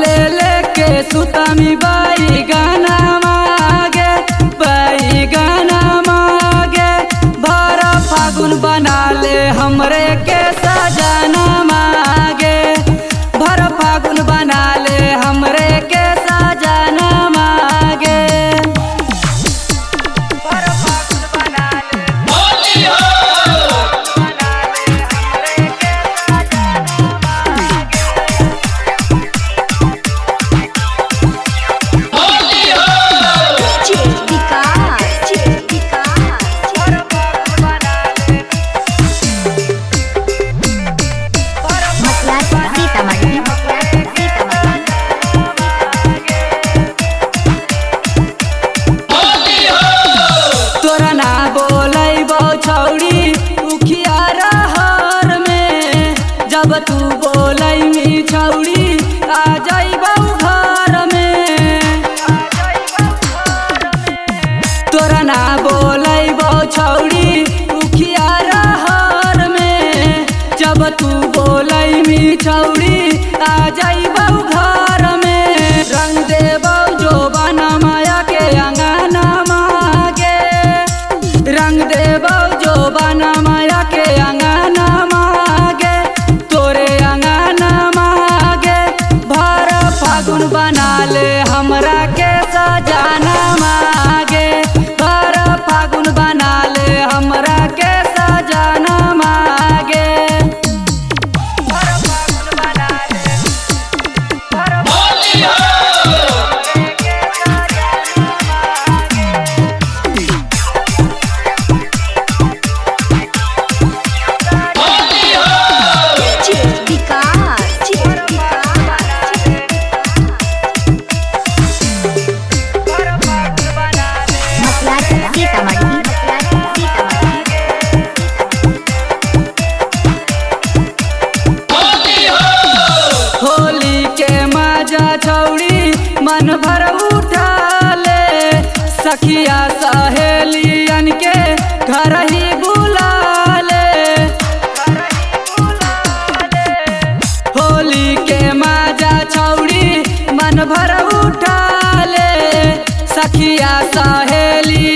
ले लेके सुतमी बाई गाना मागे, बाई गाना मागे। भर फागुन बना ले हमरे के सजना मागे, भर फागुन बना ले हमरे के सजना मागे। तोरा ना बोलैबो छौड़ी उखिया रहर में, जब तू बोलैमी छौड़ी आ जाइबौ घर में। तोरा ना बोलैबो छौड़ी उखिया रहर में, जब तू बोलैमी छौड़ी आ जाइबौ घर में। रंग देबौ जोबाना माया के अंगना मागे, रंग देबौ जोबाना माया के अंगना मागे, तोरे अंगना मागे। भर फागुन बना ले हमरा के सजना मागे, भर फागुन बना ले हमरा के सजना मागे। होली के मजा छौड़ी मन भर उठा ले, सखिया सहेलियन के घर ही बुला ले। होली के मजा छौड़ी मन भर उठा ले, सखिया सहेली